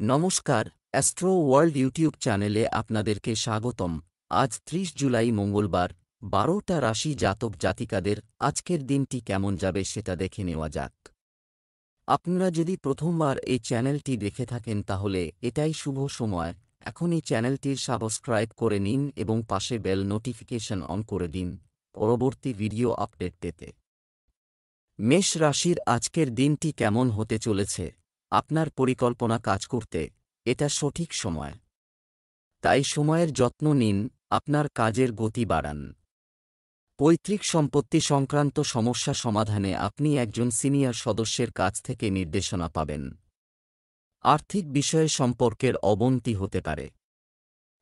নমস্কার, astro world YouTube চ্যানেলে আপনাদেরকে স্বাগতম। আজ ৩০ জুলাই মঙ্গলবার, ১২টা রাশি জাতক জাতিকাদের আজকের দিনটি কেমন যাবে সেটা দেখে নেওয়া যাক। আপনারা যদি প্রথমবার এই চ্যানেলটি দেখে থাকেন তাহলে এটাই শুভ সময়। এখনই চ্যানেলটির সাবস্ক্রাইব করে নিন এবং পাশে বেল নোটিফিকেশন অন করে দিন পরবর্তী ভিডিও আপডেট পেতে। মেষ রাশির আজকের দিনটি কেমন হতে চলেছে? আপনার পরিকল্পনা কাজ করতে এটা সঠিক সময়। তাই সময়ের যত্ন নিন, আপনার কাজের গতি বাড়ান। পৈতৃক সম্পত্তি সংক্রান্ত সমস্যা সমাধানে আপনি একজন সিনিয়র সদস্যের কাছ থেকে নির্দেশনা পাবেন। আর্থিক বিষয়ে সম্পর্কের অবনতি হতে পারে,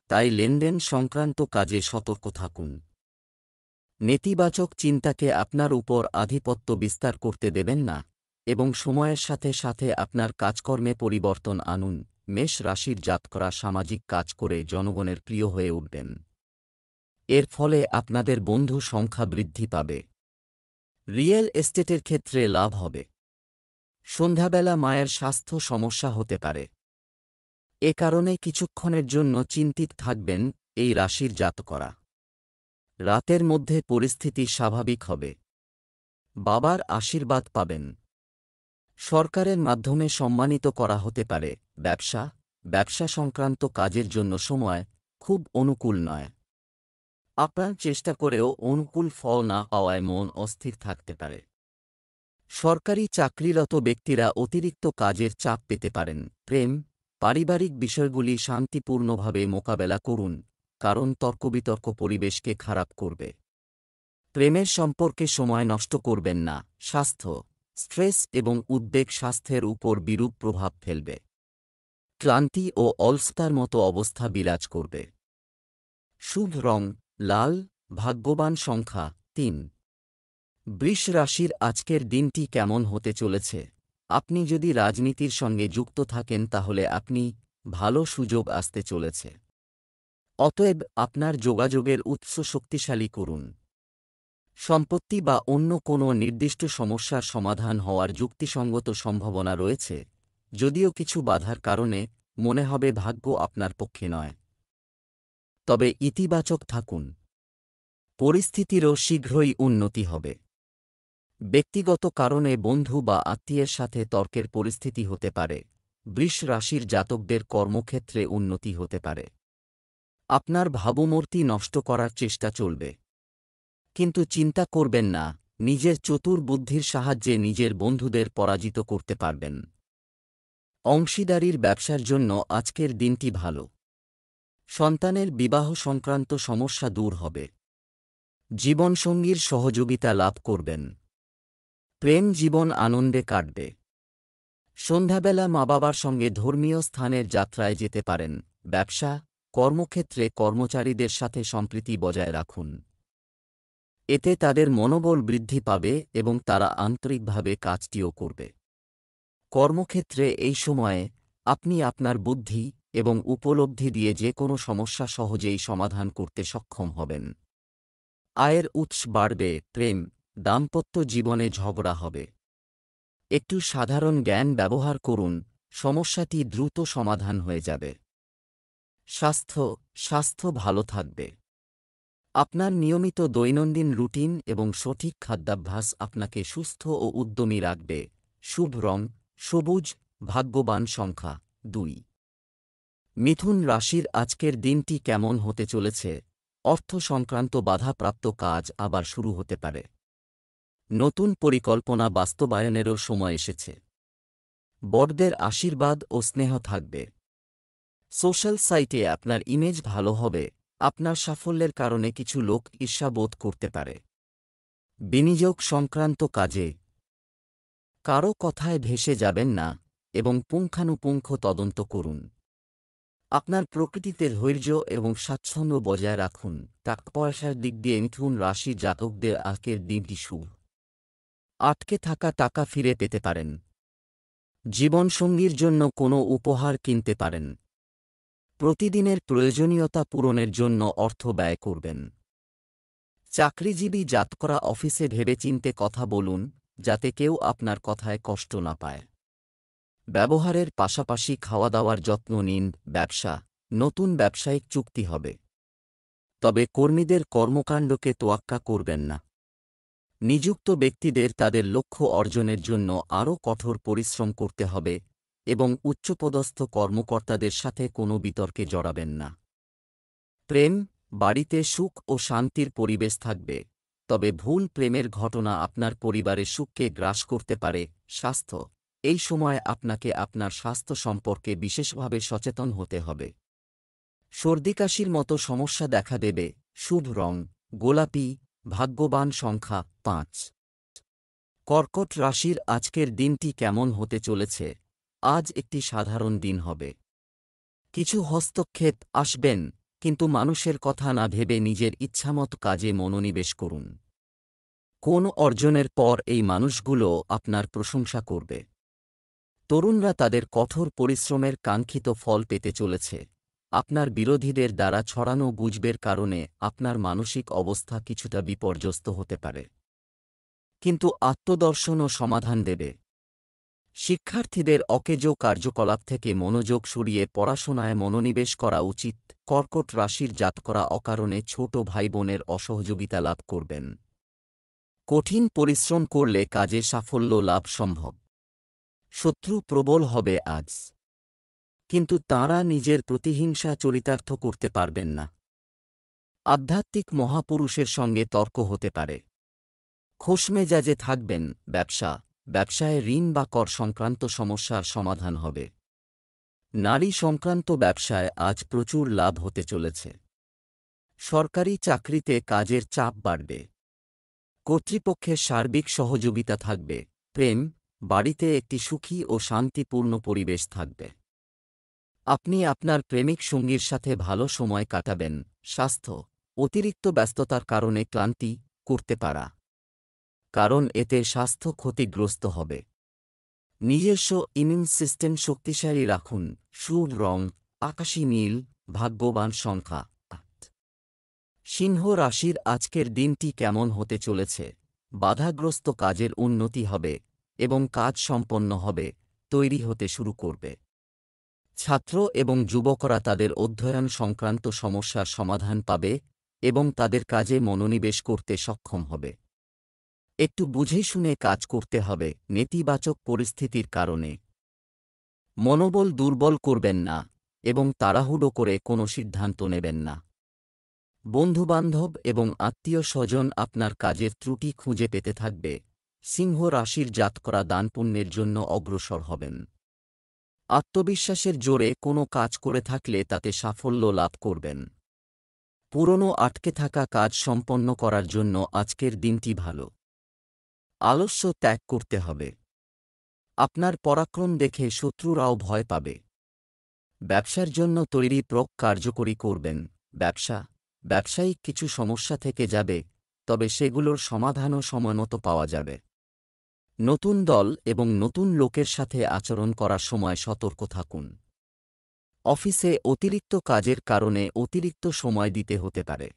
তাই লেনদেন সংক্রান্ত কাজে সতর্ক থাকুন। নেতিবাচক চিন্তাকে আপনার উপর আধিপত্য বিস্তার করতে দেবেন না এবং সময়ের সাথে সাথে আপনার কাজকর্মে পরিবর্তন আনুন। মেষ রাশির জাতকরা সামাজিক কাজ করে জনগণের প্রিয় হয়ে উঠবেন। এর ফলে আপনাদের বন্ধু সংখ্যা বৃদ্ধি পাবে। রিয়েল এস্টেটের ক্ষেত্রে লাভ হবে। সন্ধ্যাবেলা মায়ের স্বাস্থ্য সমস্যা হতে পারে, এ কারণে কিছুক্ষণের জন্য চিন্তিত থাকবেন এই রাশির জাতকরা। রাতের মধ্যে পরিস্থিতি স্বাভাবিক হবে। বাবার আশীর্বাদ পাবেন। সরকারের মাধ্যমে সম্মানিত করা হতে পারে। ব্যবসা সংক্রান্ত কাজের জন্য সময় খুব অনুকূল নয়। আপনার চেষ্টা করেও অনুকূল ফল না পাওয়ায় মন অস্থির থাকতে পারে। সরকারি চাকরিরত ব্যক্তিরা অতিরিক্ত কাজের চাপ পেতে পারেন। পারিবারিক বিষয়গুলি শান্তিপূর্ণভাবে মোকাবেলা করুন, কারণ তর্কবিতর্ক পরিবেশকে খারাপ করবে। প্রেমের সম্পর্কে সময় নষ্ট করবেন না। স্বাস্থ্য, স্ট্রেস এবং উদ্বেগ স্বাস্থ্যের উপর বিরূপ প্রভাব ফেলবে। ক্লান্তি ও অলসতার মতো অবস্থা বিরাজ করবে। শুভ রং লাল, ভাগ্যবান সংখ্যা ৩। বৃষ রাশির আজকের দিনটি কেমন হতে চলেছে? আপনি যদি রাজনীতির সঙ্গে যুক্ত থাকেন তাহলে আপনি ভালো সুযোগ আসতে চলেছে। অতএব আপনার যোগাযোগের উৎস শক্তিশালী করুন। সম্পত্তি বা অন্য কোনো নির্দিষ্ট সমস্যার সমাধান হওয়ার যুক্তিসঙ্গত সম্ভাবনা রয়েছে, যদিও কিছু বাধার কারণে মনে হবে ভাগ্য আপনার পক্ষে নয়। তবে ইতিবাচক থাকুন, পরিস্থিতিরও শীঘ্রই উন্নতি হবে। ব্যক্তিগত কারণে বন্ধু বা আত্মীয়ের সাথে তর্কের পরিস্থিতি হতে পারে। বৃষ রাশির জাতকদের কর্মক্ষেত্রে উন্নতি হতে পারে। আপনার ভাবমূর্তি নষ্ট করার চেষ্টা চলবে, কিন্তু চিন্তা করবেন না, নিজের চতুর বুদ্ধির সাহায্যে নিজের বন্ধুদের পরাজিত করতে পারবেন। অংশীদারির ব্যবসার জন্য আজকের দিনটি ভালো। সন্তানের বিবাহ সংক্রান্ত সমস্যা দূর হবে। জীবনসঙ্গীর সহযোগিতা লাভ করবেন। প্রেম জীবন আনন্দে কাটবে। সন্ধ্যাবেলা মা বাবার সঙ্গে ধর্মীয় স্থানের যাত্রায় যেতে পারেন। কর্মক্ষেত্রে কর্মচারীদের সাথে সম্প্রীতি বজায় রাখুন। এতে তাদের মনোবল বৃদ্ধি পাবে এবং তারা আন্তরিকভাবে কাজটিও করবে। কর্মক্ষেত্রে এই সময়ে আপনি আপনার বুদ্ধি এবং উপলব্ধি দিয়ে যে কোনো সমস্যা সহজেই সমাধান করতে সক্ষম হবেন। আয়ের উৎস বাড়বে। দাম্পত্য জীবনে ঝগড়া হবে। একটু সাধারণ জ্ঞান ব্যবহার করুন, সমস্যাটি দ্রুত সমাধান হয়ে যাবে। স্বাস্থ্য ভালো থাকবে। আপনার নিয়মিত দৈনন্দিন রুটিন এবং সঠিক খাদ্যাভ্যাস আপনাকে সুস্থ ও উদ্যমী রাখবে। শুভ রং সবুজ, ভাগ্যবান সংখ্যা ২। মিথুন রাশির আজকের দিনটি কেমন হতে চলেছে? অর্থ সংক্রান্ত বাধাপ্রাপ্ত কাজ আবার শুরু হতে পারে। নতুন পরিকল্পনা বাস্তবায়নেরও সময় এসেছে। বড়দের আশীর্বাদ ও স্নেহ থাকবে। সোশ্যাল সাইটে আপনার ইমেজ ভালো হবে। আপনার সাফল্যের কারণে কিছু লোক ঈর্ষাবোধ করতে পারে। বিনিয়োগ সংক্রান্ত কাজে কারো কথায় ভেসে যাবেন না এবং পুঙ্খানুপুঙ্খ তদন্ত করুন। আপনার প্রকৃতিতে ধৈর্য এবং স্বাচ্ছন্দ্য বজায় রাখুন। টাকা পয়সার দিক দিয়ে মিথুন রাশির জাতকদের আজকের দিনটি শুভ। আটকে থাকা টাকা ফিরে পেতে পারেন। জীবনসঙ্গীর জন্য কোনো উপহার কিনতে পারেন। প্রতিদিনের প্রয়োজনীয়তা পূরণের জন্য অর্থ ব্যয় করবেন। চাকরিজীবী জাতকরা অফিসে ভেবেচিন্তে কথা বলুন, যাতে কেউ আপনার কথায় কষ্ট না পায়। ব্যবহারের পাশাপাশি খাওয়া দাওয়ার যত্ন নিন। ব্যবসা, নতুন ব্যবসায়িক চুক্তি হবে। তবে কর্মীদের কর্মকাণ্ডকে তোয়াক্কা করবেন না। নিযুক্ত ব্যক্তিদের তাদের লক্ষ্য অর্জনের জন্য আরও কঠোর পরিশ্রম করতে হবে এবং উচ্চপদস্থ কর্মকর্তাদের সাথে কোনো বিতর্কে জড়াবেন না। প্রেম, বাড়িতে সুখ ও শান্তির পরিবেশ থাকবে, তবে ভুল প্রেমের ঘটনা আপনার পরিবারের সুখকে গ্রাস করতে পারে। স্বাস্থ্য, এই সময় আপনাকে আপনার স্বাস্থ্য সম্পর্কে বিশেষভাবে সচেতন হতে হবে। সর্দিকাশির মতো সমস্যা দেখা দেবে। শুভ রং গোলাপি, ভাগ্যবান সংখ্যা 5। কর্কট রাশির আজকের দিনটি কেমন হতে চলেছে? আজ একটি সাধারণ দিন হবে। কিছু হস্তক্ষেপ আসবেন, কিন্তু মানুষের কথা না ভেবে নিজের ইচ্ছামত কাজে মনোনিবেশ করুন। কোন অর্জনের পর এই মানুষগুলো আপনার প্রশংসা করবে। তরুণরা তাদের কঠোর পরিশ্রমের কাঙ্ক্ষিত ফল পেতে চলেছে। আপনার বিরোধীদের দ্বারা ছড়ানো গুজবের কারণে আপনার মানসিক অবস্থা কিছুটা বিপর্যস্ত হতে পারে, কিন্তু আত্মদর্শনও সমাধান দেবে। শিক্ষার্থীদের অকেজো কার্যকলাপ থেকে মনোযোগ সরিয়ে পড়াশোনায় মনোনিবেশ করা উচিত। কর্কট রাশির জাতকরা অকারণে ছোট ভাইবোনের অসহযোগিতা লাভ করবেন। কঠিন পরিশ্রম করলে কাজে সাফল্য লাভ সম্ভব। শত্রু প্রবল হবে আজ, কিন্তু তাঁরা নিজের প্রতিহিংসা চরিতার্থ করতে পারবেন না। আধ্যাত্মিক মহাপুরুষের সঙ্গে তর্ক হতে পারে। খোশমেজাজে থাকবেন। ব্যবসায় ঋণ বা কর সংক্রান্ত সমস্যার সমাধান হবে। নারী সংক্রান্ত ব্যবসায় আজ প্রচুর লাভ হতে চলেছে। সরকারি চাকরিতে কাজের চাপ বাড়বে। কর্তৃপক্ষের সার্বিক সহযোগিতা থাকবে। প্রেম, বাড়িতে একটি সুখী ও শান্তিপূর্ণ পরিবেশ থাকবে। আপনি আপনার প্রেমিক সঙ্গীর সাথে ভালো সময় কাটাবেন। স্বাস্থ্য, অতিরিক্ত ব্যস্ততার কারণে ক্লান্তি করতে পারা, কারণ এতে স্বাস্থ্য ক্ষতিগ্রস্ত হবে। নিজস্ব ইমিউন সিস্টেম শক্তিশালী রাখুন। শুভ রং আকাশী নীল, ভাগ্যবান সংখ্যা 8। সিংহ রাশির আজকের দিনটি কেমন হতে চলেছে? বাধাগ্রস্ত কাজের উন্নতি হবে এবং কাজ সম্পন্ন হবে, তৈরি হতে শুরু করবে। ছাত্র এবং যুবকরা তাদের অধ্যয়ন সংক্রান্ত সমস্যার সমাধান পাবে এবং তাদের কাজে মনোনিবেশ করতে সক্ষম হবে। একটু বুঝে শুনে কাজ করতে হবে। নেতিবাচক পরিস্থিতির কারণে মনোবল দুর্বল করবেন না এবং তাড়াহুড়ো করে কোনো সিদ্ধান্ত নেবেন না। বন্ধুবান্ধব এবং আত্মীয় স্বজন আপনার কাজের ত্রুটি খুঁজে পেতে থাকবে। সিংহ রাশির জাতকরা দানপুণ্যের জন্য অগ্রসর হবেন। আত্মবিশ্বাসের জোরে কোনো কাজ করে থাকলে তাতে সাফল্য লাভ করবেন। পুরনো আটকে থাকা কাজ সম্পন্ন করার জন্য আজকের দিনটি ভালো। আলস্য ত্যাগ করতে হবে। আপনার পরাক্রম দেখে শত্রুরাও ভয় পাবে। ব্যবসার জন্য তৈরি কার্যকরী করবেন। ব্যবসায়িক কিছু সমস্যা থেকে যাবে, তবে সেগুলোর সমাধানও সময়মতো পাওয়া যাবে। নতুন দল এবং নতুন লোকের সাথে আচরণ করার সময় সতর্ক থাকুন। অফিসে অতিরিক্ত কাজের কারণে অতিরিক্ত সময় দিতে হতে পারে।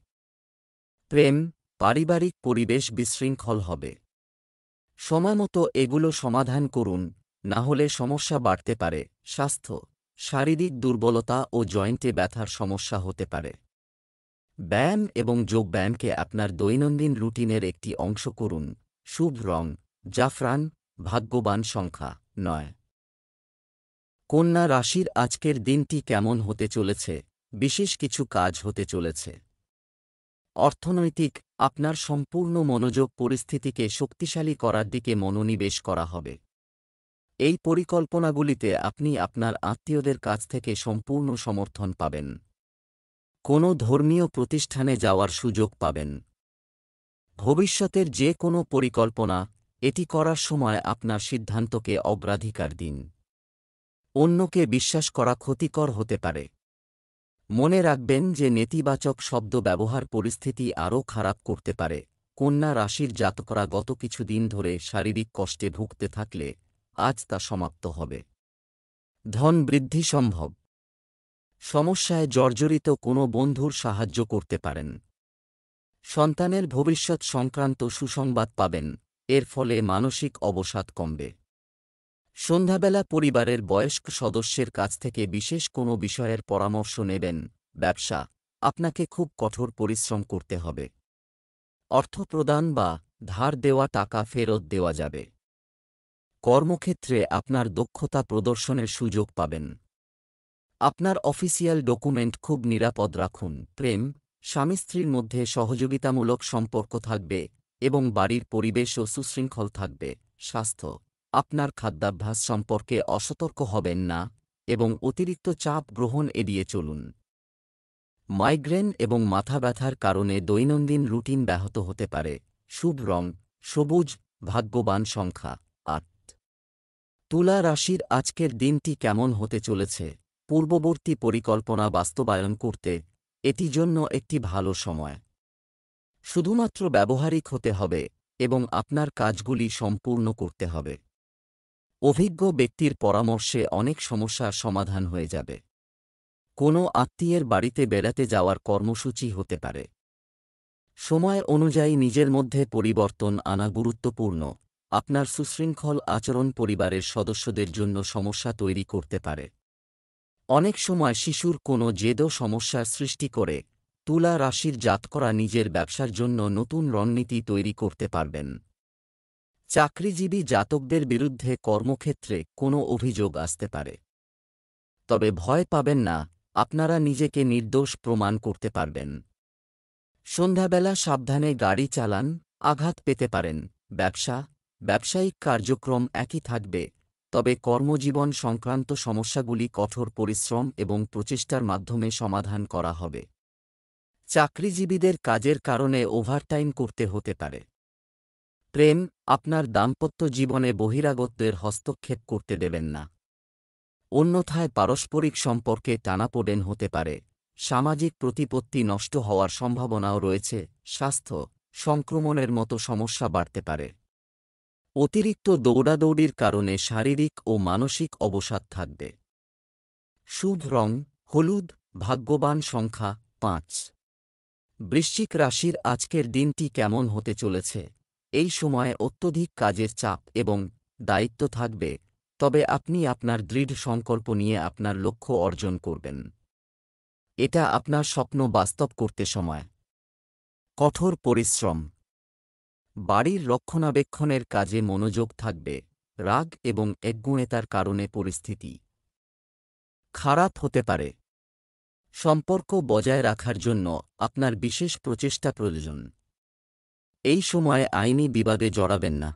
প্রেম, পারিবারিক পরিবেশ বিশৃঙ্খল হবে। সময়মতো এগুলো সমাধান করুন, না হলে সমস্যা বাড়তে পারে। স্বাস্থ্য, শারীরিক দুর্বলতা ও জয়েন্টে ব্যথার সমস্যা হতে পারে। ব্যায়াম এবং যোগব্যায়ামকে আপনার দৈনন্দিন রুটিনের একটি অংশ করুন। শুভ রং জাফরান, ভাগ্যবান সংখ্যা 9। কন্যা রাশির আজকের দিনটি কেমন হতে চলেছে? বিশেষ কিছু কাজ হতে চলেছে। অর্থনৈতিক, আপনার সম্পূর্ণ মনোযোগ পরিস্থিতিকে শক্তিশালী করার দিকে মনোনিবেশ করা হবে। এই পরিকল্পনাগুলিতে আপনি আপনার আত্মীয়দের কাছ থেকে সম্পূর্ণ সমর্থন পাবেন। কোনো ধর্মীয় প্রতিষ্ঠানে যাওয়ার সুযোগ পাবেন। ভবিষ্যতের যে কোনো পরিকল্পনা, এটি করার সময় আপনার সিদ্ধান্তকে অগ্রাধিকার দিন। অন্যকে বিশ্বাস করা ক্ষতিকর হতে পারে। মনে রাখবেন যে নেতিবাচক শব্দ ব্যবহার পরিস্থিতি আরও খারাপ করতে পারে। কন্যা রাশির জাতকরা গত কিছুদিন ধরে শারীরিক কষ্টে ভুগতে থাকলে আজ তা সমাপ্ত হবে। ধন বৃদ্ধি সম্ভব। সমস্যায় জর্জরিত কোনো বন্ধুর সাহায্য করতে পারেন। সন্তানের ভবিষ্যৎ সংক্রান্ত সুসংবাদ পাবেন, এর ফলে মানসিক অবসাদ কমবে। সন্ধ্যাবেলা পরিবারের বয়স্ক সদস্যের কাছ থেকে বিশেষ কোনো বিষয়ের পরামর্শ নেবেন। ব্যবসা, আপনাকে খুব কঠোর পরিশ্রম করতে হবে। অর্থ প্রদান বা ধার দেওয়া টাকা ফেরত দেওয়া যাবে। কর্মক্ষেত্রে আপনার দক্ষতা প্রদর্শনের সুযোগ পাবেন। আপনার অফিসিয়াল ডকুমেন্ট খুব নিরাপদ রাখুন। প্রেম, স্বামী স্ত্রীর মধ্যে সহযোগিতামূলক সম্পর্ক থাকবে এবং বাড়ির পরিবেশও সুশৃঙ্খল থাকবে। স্বাস্থ্য, আপনার খাদ্যাভ্যাস সম্পর্কে অসতর্ক হবেন না এবং অতিরিক্ত চাপ গ্রহণ এড়িয়ে চলুন। মাইগ্রেন এবং মাথা ব্যথার কারণে দৈনন্দিন রুটিন ব্যাহত হতে পারে। শুভ রং সবুজ, ভাগ্যবান সংখ্যা ৮। তুলা রাশির আজকের দিনটি কেমন হতে চলেছে? পূর্ববর্তী পরিকল্পনা বাস্তবায়ন করতে এটি জন্য একটি ভালো সময়। শুধুমাত্র ব্যবহারিক হতে হবে এবং আপনার কাজগুলি সম্পূর্ণ করতে হবে। অভিজ্ঞ ব্যক্তির পরামর্শে অনেক সমস্যার সমাধান হয়ে যাবে। কোনো আত্মীয়ের বাড়িতে বেড়াতে যাওয়ার কর্মসূচি হতে পারে। সময় অনুযায়ী নিজের মধ্যে পরিবর্তন আনা গুরুত্বপূর্ণ। আপনার সুশৃঙ্খল আচরণ পরিবারের সদস্যদের জন্য সমস্যা তৈরি করতে পারে। অনেক সময় শিশুর কোনো জেদও সমস্যার সৃষ্টি করে। তুলা রাশির জাতকরা নিজের ব্যবসার জন্য নতুন রণনীতি তৈরি করতে পারবেন। চাকরিজীবী জাতকদের বিরুদ্ধে কর্মক্ষেত্রে কোনো অভিযোগ আসতে পারে। তবে ভয় পাবেন না, আপনারা নিজেকে নির্দোষ প্রমাণ করতে পারবেন। সন্ধ্যাবেলা সাবধানে গাড়ি চালান, আঘাত পেতে পারেন। ব্যবসা, ব্যবসায়িক কার্যক্রম একই থাকবে, তবে কর্মজীবন সংক্রান্ত সমস্যাগুলি কঠোর পরিশ্রম এবং প্রচেষ্টার মাধ্যমে সমাধান করা হবে। চাকরিজীবীদের কাজের কারণে ওভারটাইম করতে হতে পারে। প্রেম, আপনার দাম্পত্য জীবনে বহিরাগতদের হস্তক্ষেপ করতে দেবেন না। অন্যথায় পারস্পরিক সম্পর্কে টানাপোড়েন হতে পারে। সামাজিক প্রতিপত্তি নষ্ট হওয়ার সম্ভাবনাও রয়েছে। স্বাস্থ্য, সংক্রমণের মতো সমস্যা বাড়তে পারে। অতিরিক্ত দৌড়াদৌড়ির কারণে শারীরিক ও মানসিক অবসাদ থাকবে। শুভ রং হলুদ, ভাগ্যবান সংখ্যা ৫। বৃশ্চিক রাশির আজকের দিনটি কেমন হতে চলেছে? এই সময়ে অত্যধিক কাজের চাপ এবং দায়িত্ব থাকবে, তবে আপনি আপনার দৃঢ় সংকল্প নিয়ে আপনার লক্ষ্য অর্জন করবেন। এটা আপনার স্বপ্ন বাস্তব করতে সময়। কঠোর পরিশ্রম, বাড়ির রক্ষণাবেক্ষণের কাজে মনোযোগ থাকবে। রাগ এবং একগুঁয়েতার কারণে পরিস্থিতি খারাপ হতে পারে। সম্পর্ক বজায় রাখার জন্য আপনার বিশেষ প্রচেষ্টা প্রয়োজন। এই সময়ে আইনি বিবাদে জড়াবেন না।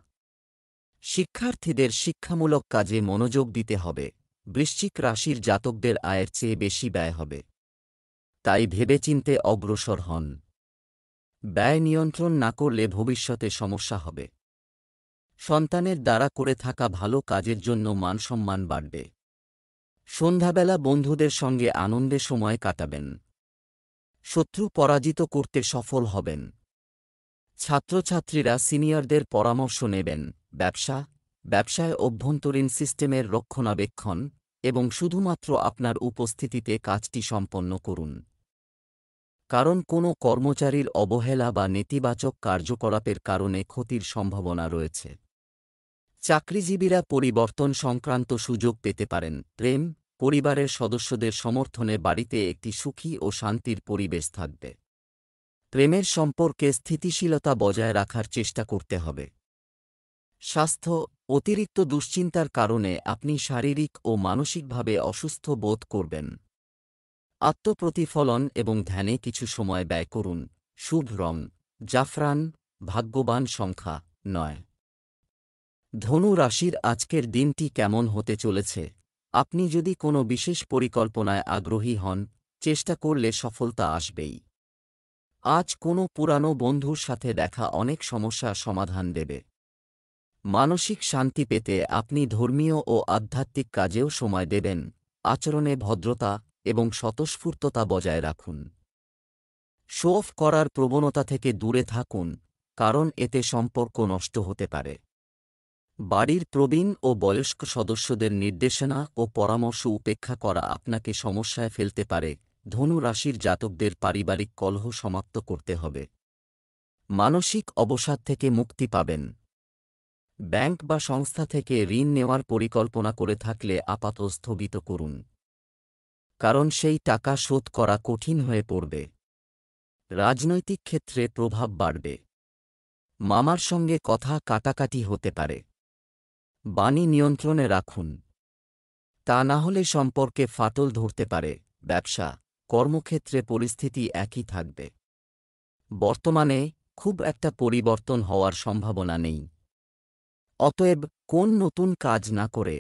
শিক্ষার্থীদের শিক্ষামূলক কাজে মনোযোগ দিতে হবে। বৃশ্চিক রাশির জাতকদের আয়ের চেয়ে বেশি ব্যয় হবে, তাই ভেবেচিন্তে অগ্রসর হন। ব্যয় নিয়ন্ত্রণ না করলে ভবিষ্যতে সমস্যা হবে। সন্তানের দ্বারা করে থাকা ভালো কাজের জন্য মানসম্মান বাড়বে। সন্ধ্যাবেলা বন্ধুদের সঙ্গে আনন্দে সময় কাটাবেন। শত্রু পরাজিত করতে সফল হবেন। ছাত্রছাত্রীরা সিনিয়রদের পরামর্শ নেবেন। ব্যবসা, ব্যবসায় অভ্যন্তরীণ সিস্টেমের রক্ষণাবেক্ষণ এবং শুধুমাত্র আপনার উপস্থিতিতে কাজটি সম্পন্ন করুন। কারণ কোনো কর্মচারীর অবহেলা বা নেতিবাচক কার্যকলাপের কারণে ক্ষতির সম্ভাবনা রয়েছে। চাকরিজীবীরা পরিবর্তন সংক্রান্ত সুযোগ পেতে পারেন। প্রেম, পরিবারের সদস্যদের সমর্থনে বাড়িতে একটি সুখী ও শান্তির পরিবেশ থাকবে। প্রেমের সম্পর্কে স্থিতিশীলতা বজায় রাখার চেষ্টা করতে হবে। স্বাস্থ্য, অতিরিক্ত দুশ্চিন্তার কারণে আপনি শারীরিক ও মানসিকভাবে অসুস্থ বোধ করবেন। আত্মপ্রতিফলন এবং ধ্যানে কিছু সময় ব্যয় করুন। শুভ রং জাফরান, ভাগ্যবান সংখ্যা ৯। ধনু রাশির আজকের দিনটি কেমন হতে চলেছে? আপনি যদি কোনো বিশেষ পরিকল্পনায় আগ্রহী হন, চেষ্টা করলে সফলতা আসবেই। আজ কোনো পুরানো বন্ধুর সাথে দেখা অনেক সমস্যার সমাধান দেবে। মানসিক শান্তি পেতে আপনি ধর্মীয় ও আধ্যাত্মিক কাজেও সময় দেবেন। আচরণে ভদ্রতা এবং স্বতঃস্ফূর্ততা বজায় রাখুন। শো অফ করার প্রবণতা থেকে দূরে থাকুন, কারণ এতে সম্পর্ক নষ্ট হতে পারে। বাড়ির প্রবীণ ও বয়স্ক সদস্যদের নির্দেশনা ও পরামর্শ উপেক্ষা করা আপনাকে সমস্যায় ফেলতে পারে। ধনু রাশির জাতকদের পারিবারিক কলহ সমাপ্ত করতে হবে। মানসিক অবসাদ থেকে মুক্তি পাবেন। ব্যাংক বা সংস্থা থেকে ঋণ নেওয়ার পরিকল্পনা করে থাকলে আপাতত স্থগিত করুন, কারণ সেই টাকা শোধ করা কঠিন হয়ে পড়বে। রাজনৈতিক ক্ষেত্রে প্রভাব বাড়বে। মামার সঙ্গে কথা কাটাকাটি হতে পারে। বাণী নিয়ন্ত্রণে রাখুন, তা না হলে সম্পর্কে ফাটল ধরতে পারে। ব্যবসা, কর্মক্ষেত্রে পরিস্থিতি একই থাকবে। বর্তমানে খুব একটা পরিবর্তন হওয়ার সম্ভাবনা নেই। অতএব কোন নতুন কাজ না করে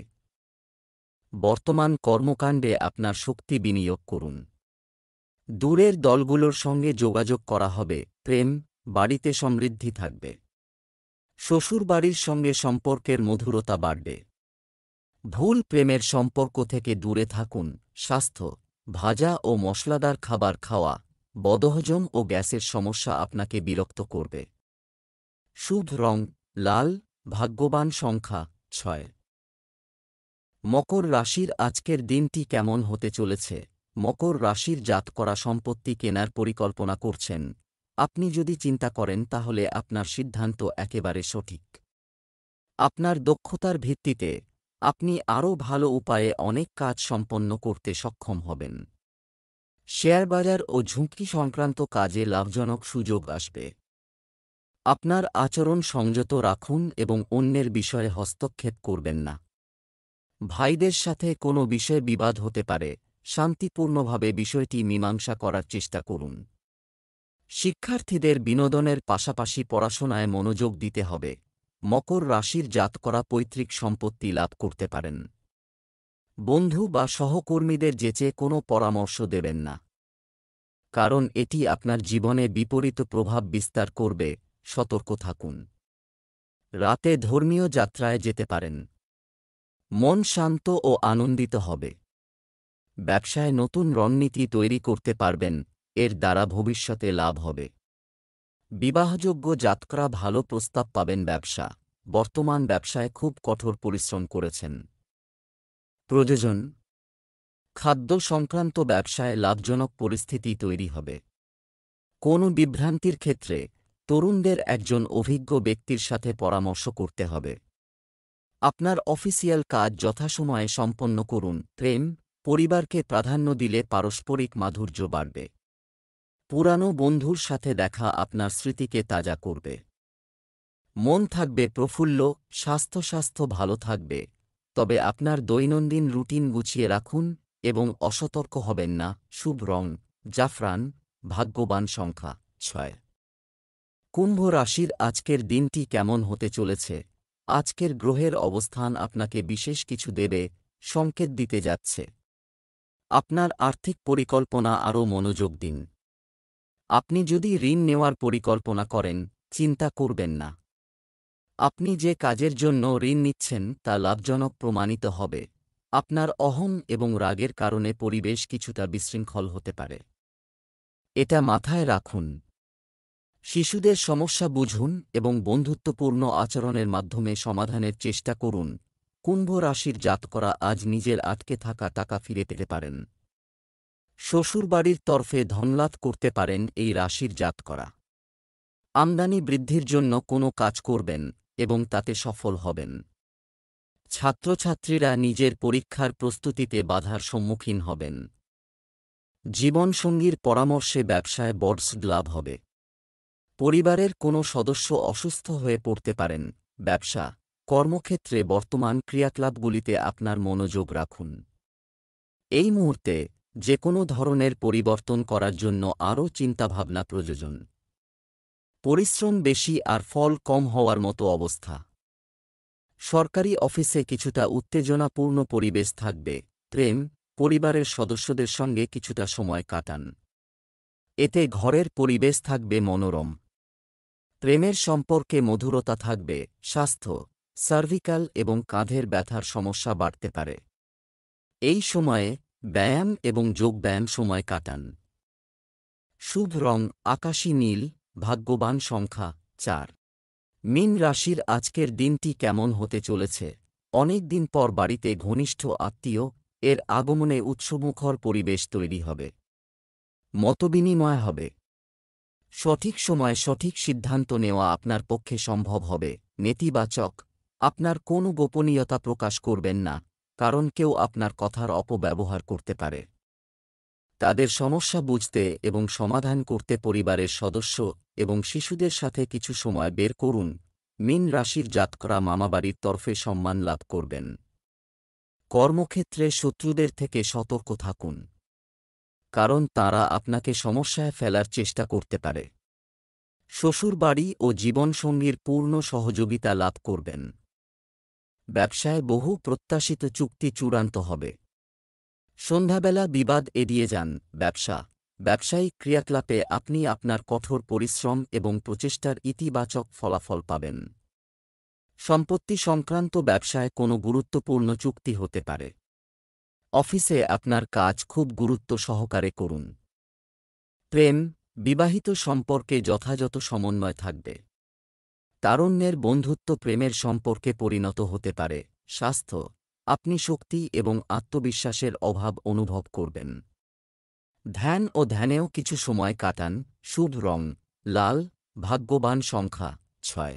বর্তমান কর্মকাণ্ডে আপনার শক্তি বিনিয়োগ করুন। দূরের দলগুলোর সঙ্গে যোগাযোগ করা হবে। প্রেম, বাড়িতে সমৃদ্ধি থাকবে। শ্বশুরবাড়ির সঙ্গে সম্পর্কের মধুরতা বাড়বে। ভুল প্রেমের সম্পর্ক থেকে দূরে থাকুন। স্বাস্থ্য, ভাজা ও মশলাদার খাবার খাওয়া, বদহজম ও গ্যাসের সমস্যা আপনাকে বিরক্ত করবে। শুভ রং লাল, ভাগ্যবান সংখ্যা 6। মকর রাশির আজকের দিনটি কেমন হতে চলেছে? মকর রাশির জাতকরা সম্পত্তি কেনার পরিকল্পনা করছেন। আপনি যদি চিন্তা করেন তাহলে আপনার সিদ্ধান্ত একেবারে সঠিক। আপনার দক্ষতার ভিত্তিতে আপনি আরও ভালো উপায়ে অনেক কাজ সম্পন্ন করতে সক্ষম হবেন। শেয়ারবাজার ও ঝুঁকি সংক্রান্ত কাজে লাভজনক সুযোগ আসবে। আপনার আচরণ সংযত রাখুন এবং অন্যের বিষয়ে হস্তক্ষেপ করবেন না। ভাইদের সাথে কোনো বিষয়ে বিবাদ হতে পারে। শান্তিপূর্ণভাবে বিষয়টি মীমাংসা করার চেষ্টা করুন। শিক্ষার্থীদের বিনোদনের পাশাপাশি পড়াশোনায় মনোযোগ দিতে হবে। মকর রাশির জাতকরা পৈতৃক সম্পত্তি লাভ করতে পারেন। বন্ধু বা সহকর্মীদের যেচে কোনো পরামর্শ দেবেন না, কারণ এটি আপনার জীবনে বিপরীত প্রভাব বিস্তার করবে। সতর্ক থাকুন। রাতে ধর্মীয় যাত্রায় যেতে পারেন। মন শান্ত ও আনন্দিত হবে। ব্যবসায় নতুন রণনীতি তৈরি করতে পারবেন, এর দ্বারা ভবিষ্যতে লাভ হবে। বিবাহযোগ্য জাতকরা ভালো প্রস্তাব পাবেন। ব্যবসা, বর্তমান ব্যবসায় খুব কঠোর পরিশ্রম করেছেন। প্রযোজন, খাদ্য সংক্রান্ত ব্যবসায় লাভজনক পরিস্থিতি তৈরি হবে। কোনো বিভ্রান্তির ক্ষেত্রে তরুণদের একজন অভিজ্ঞ ব্যক্তির সাথে পরামর্শ করতে হবে। আপনার অফিসিয়াল কাজ যথাসময়ে সম্পন্ন করুন। প্রেম, পরিবারকে প্রাধান্য দিলে পারস্পরিক মাধুর্য বাড়বে। পুরানো বন্ধুর সাথে দেখা আপনার স্মৃতিকে তাজা করবে। মন থাকবে প্রফুল্ল। স্বাস্থ্য ভালো থাকবে, তবে আপনার দৈনন্দিন রুটিন গুছিয়ে রাখুন এবং অসতর্ক হবেন না। শুভ রং জাফরান, ভাগ্যবান সংখ্যা 6। কুম্ভ রাশির আজকের দিনটি কেমন হতে চলেছে? আজকের গ্রহের অবস্থান আপনাকে বিশেষ কিছু দেবে, সংকেত দিতে যাচ্ছে। আপনার আর্থিক পরিকল্পনা আরও মনোযোগ দিন। আপনি যদি ঋণ নেওয়ার পরিকল্পনা করেন, চিন্তা করবেন না। আপনি যে কাজের জন্য ঋণ নিচ্ছেন তা লাভজনক প্রমাণিত হবে। আপনার অহং এবং রাগের কারণে পরিবেশ কিছুটা বিশৃঙ্খল হতে পারে। এটা মাথায় রাখুন। শিশুদের সমস্যা বুঝুন এবং বন্ধুত্বপূর্ণ আচরণের মাধ্যমে সমাধানের চেষ্টা করুন। কুম্ভ রাশির জাতকরা আজ নিজের আটকে থাকা টাকা ফিরে পেতে পারেন। শ্বশুরবাড়ির তরফে ধনলাভ করতে পারেন এই রাশির জাতকরা। আমদানি বৃদ্ধির জন্য কোনো কাজ করবেন এবং তাতে সফল হবেন। ছাত্রছাত্রীরা নিজের পরীক্ষার প্রস্তুতিতে বাধার সম্মুখীন হবেন। জীবনসঙ্গীর পরামর্শে ব্যবসায় বড় লাভ হবে। পরিবারের কোনো সদস্য অসুস্থ হয়ে পড়তে পারেন। ব্যবসা, কর্মক্ষেত্রে বর্তমান ক্রিয়াকলাপগুলিতে আপনার মনোযোগ রাখুন। এই মুহূর্তে যে কোনো ধরনের পরিবর্তন করার জন্য আরও চিন্তাভাবনা প্রয়োজন। পরিশ্রম বেশি আর ফল কম হওয়ার মতো অবস্থা। সরকারি অফিসে কিছুটা উত্তেজনাপূর্ণ পরিবেশ থাকবে। প্রেম, পরিবারের সদস্যদের সঙ্গে কিছুটা সময় কাটান। এতে ঘরের পরিবেশ থাকবে মনোরম। প্রেমের সম্পর্কে মধুরতা থাকবে। স্বাস্থ্য, সার্ভিক্যাল এবং কাঁধের ব্যথার সমস্যা বাড়তে পারে। এই সময়ে ব্যায়াম এবং যোগব্যায়াম সময় কাটান। শুভ রং আকাশী নীল, ভাগ্যবান সংখ্যা 4। মীন রাশির আজকের দিনটি কেমন হতে চলেছে? অনেক দিন পর বাড়িতে ঘনিষ্ঠ আত্মীয় এর আগমনে উৎসমুখর পরিবেশ তৈরি হবে। মতবিনিময় হবে। সঠিক সময়ে সঠিক সিদ্ধান্ত নেওয়া আপনার পক্ষে সম্ভব হবে। নেতিবাচক, আপনার কোনো গোপনীয়তা প্রকাশ করবেন না, কারণ কেউ আপনার কথার অপব্যবহার করতে পারে। তাদের সমস্যা বুঝতে এবং সমাধান করতে পরিবারের সদস্য এবং শিশুদের সাথে কিছু সময় বের করুন। মীন রাশির জাতকরা মামাবাড়ির তরফে সম্মান লাভ করবেন। কর্মক্ষেত্রে শত্রুদের থেকে সতর্ক থাকুন, কারণ তারা আপনাকে সমস্যায় ফেলার চেষ্টা করতে পারে। শ্বশুরবাড়ি ও জীবনসঙ্গীর পূর্ণ সহযোগিতা লাভ করবেন। ব্যবসায় বহু প্রত্যাশিত চুক্তি চূড়ান্ত হবে। সন্ধ্যাবেলা বিবাদ এড়িয়ে যান। ব্যবসায়িক ক্রিয়াকলাপে আপনি আপনার কঠোর পরিশ্রম এবং প্রচেষ্টার ইতিবাচক ফলাফল পাবেন। সম্পত্তি সংক্রান্ত ব্যবসায় কোনো গুরুত্বপূর্ণ চুক্তি হতে পারে। অফিসে আপনার কাজ খুব গুরুত্ব সহকারে করুন। প্রেম, বিবাহিত সম্পর্কে যথাযথ সমন্বয় থাকবে। তারুণ্যের বন্ধুত্ব প্রেমের সম্পর্কে পরিণত হতে পারে। স্বাস্থ্য, আপনি শক্তি এবং আত্মবিশ্বাসের অভাব অনুভব করবেন। ধ্যান ও ধ্যানেও কিছু সময় কাটান। শুভ রং লাল, ভাগ্যবান সংখ্যা 6।